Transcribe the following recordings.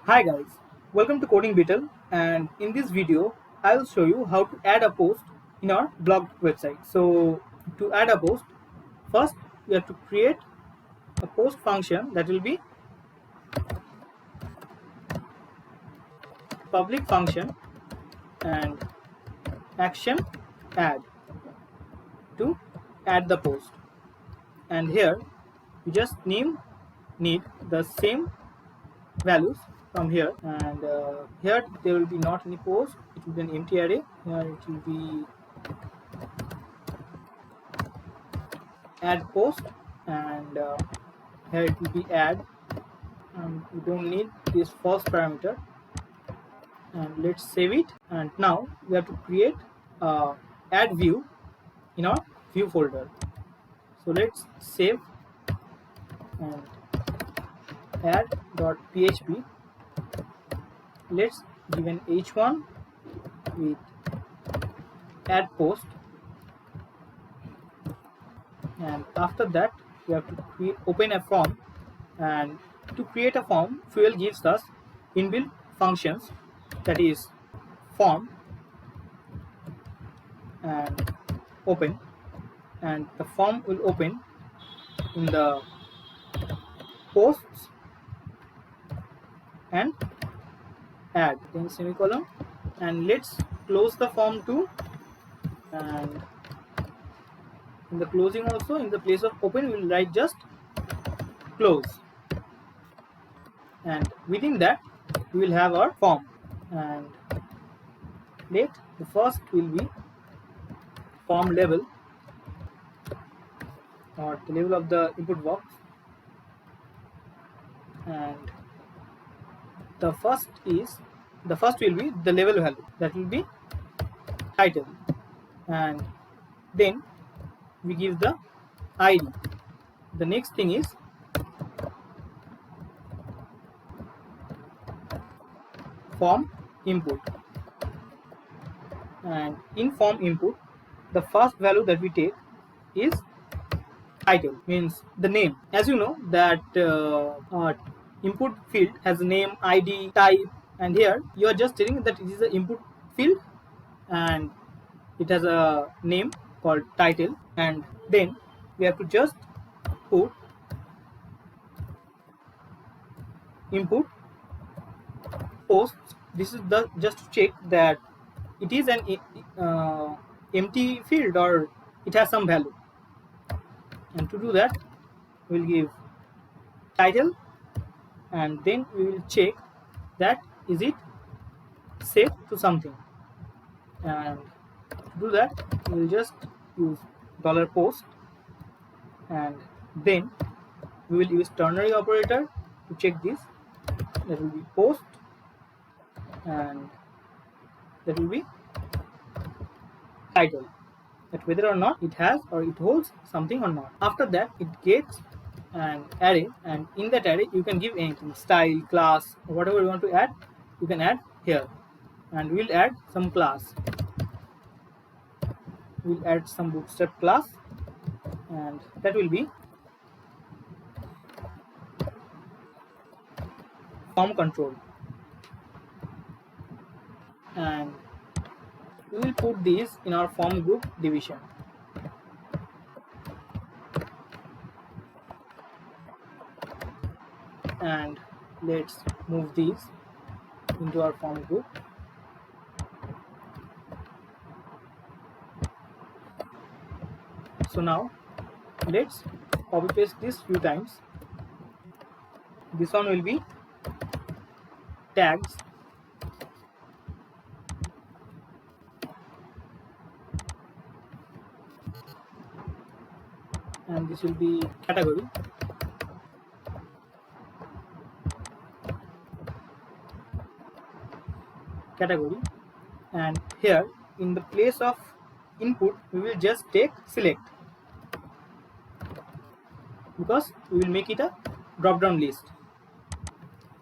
Hi guys, welcome to Coding Beetle, and in this video I will show you how to add a post in our blog website. So to add a post, first we have to create a post function that will be public function and action add to add the post. And here you just need the same values from here, and here there will be not any post, it will be an empty array. Here it will be add post, and here it will be add, and we don't need this false parameter, and let's save it. And now we have to create add view in our view folder. So let's save and add.php. Let's give an h1 with add post, and after that we have to open a form. And to create a form, Fuel gives us inbuilt functions, that is form and open, and the form will open in the posts and add, then semicolon, and let's close the form too. And in the closing also, in the place of open, we will write just close, and within that we will have our form. And let the first will be form level, or the level of the input box, and the first will be the level value, that will be title, and then we give the ID. The next thing is form input, and in form input the first value that we take is title, means the name. As you know that input field has a name, ID, type, and here you are just telling that it is an input field and it has a name called title, and then we have to just put input posts. This is the just to check that it is an empty field or it has some value. And to do that, we'll give title, and then we will check that is it set to something. And to do that, we will just use $post, and then we will use ternary operator to check this. That will be post, and that will be title, that whether or not it has or it holds something or not. After that, it gets an array, and in that array you can give anything, style, class, whatever you want to add, you can add here. And we'll add some class, we'll add some bootstrap class, and that will be form control. And we will put these in our form group division. And let's move these into our form group. So now let's copy paste this few times. This one will be tags, and this will be category, and here in the place of input we will just take select, because we will make it a drop down list.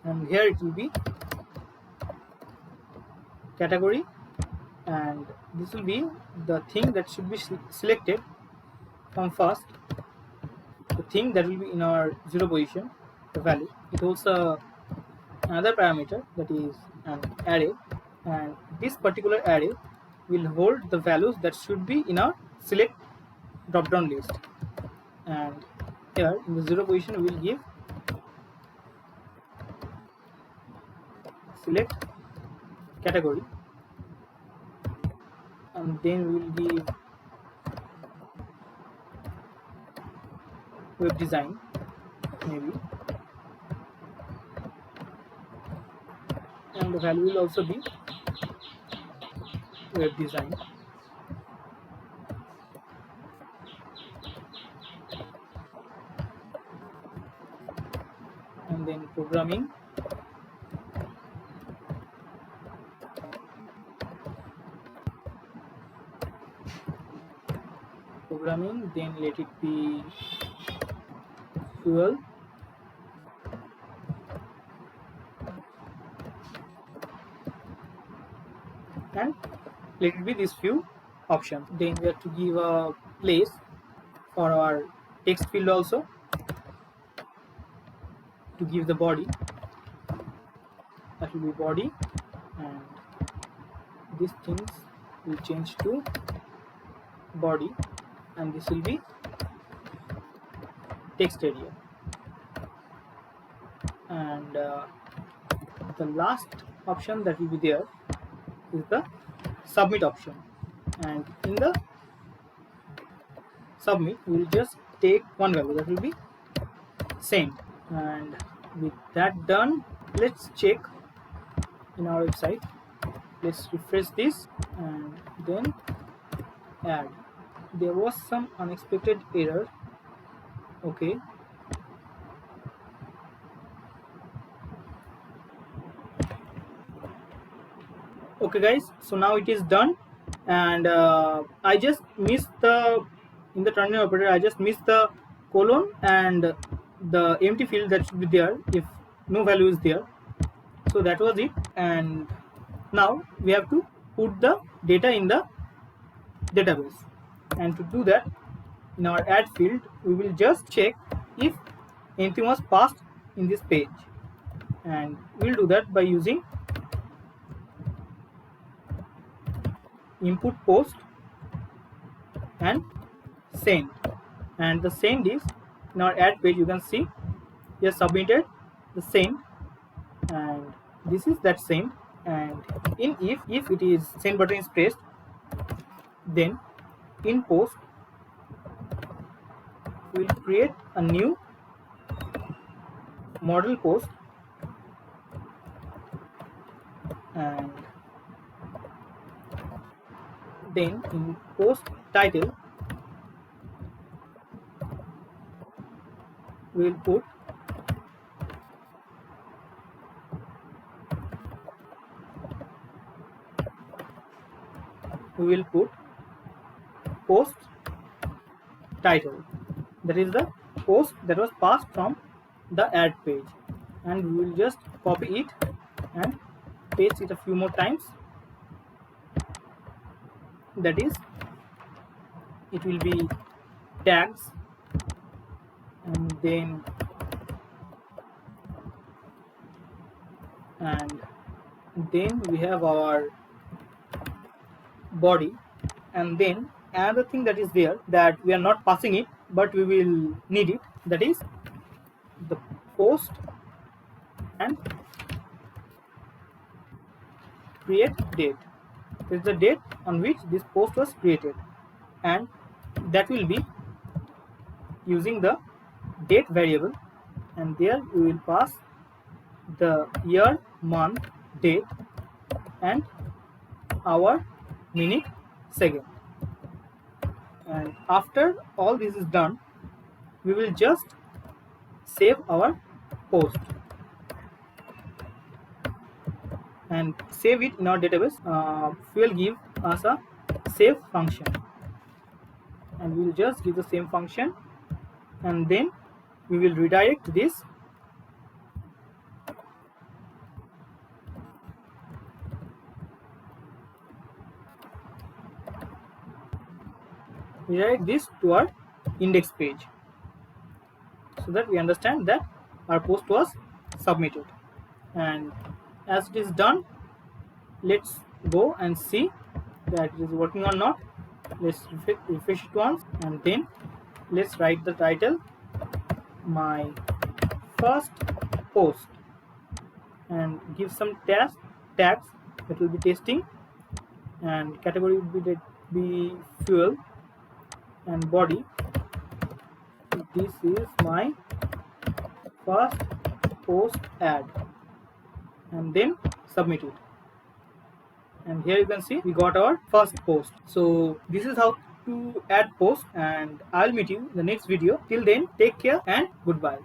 And here it will be category, and this will be the thing that should be selected from first, the thing that will be in our 0 position, the value. It holds a another parameter that is an array, and this particular array will hold the values that should be in our select drop down list. And here in the 0 position we will give select category, and then we will give web design maybe, and the value will also be web design. And then programming, then let it be fuel, and let it be these few options. Then we have to give a place for our text field also, to give the body, that will be body, and these things will change to body, and this will be text area. And the last option that will be there is the submit option, and in the submit we will just take one value, that will be send. And with that done, let's check in our website. Let's refresh this and then add. There was some unexpected error. Okay, guys, so now it is done. And I just missed the, in the terminal operator I just missed the colon and the empty field that should be there if no value is there. So that was it. And now we have to put the data in the database, and to do that, in our add field we will just check if anything was passed in this page, and we'll do that by using input post and send. And the send is in our add page, you can see we have submitted the send, and this is that send. And in if it is send button is pressed, then in post we will create a new model post, and then in post title we will put post title, that is the post that was passed from the add page, and we will just copy it and paste it a few more times. That is, it will be tags, and then we have our body. And then another thing that is there that we are not passing it but we will need it, that is the post and create date. This is the date on which this post was created, and that will be using the date variable, and there we will pass the year, month, date, and hour, minute, second. And after all this is done, we will just save our post and save it in our database. We will give us a save function, and we will just give the same function, and then we will redirect this to our index page, so that we understand that our post was submitted. And as it is done, let's go and see that it is working or not. Let's refresh it once, and then let's write the title, my first post, and give some tags that will be testing, and category would be fuel, and body, this is my first post ad, and then submit it. And here you can see we got our first post. So this is how to add post, and I'll meet you in the next video. Till then, take care and goodbye.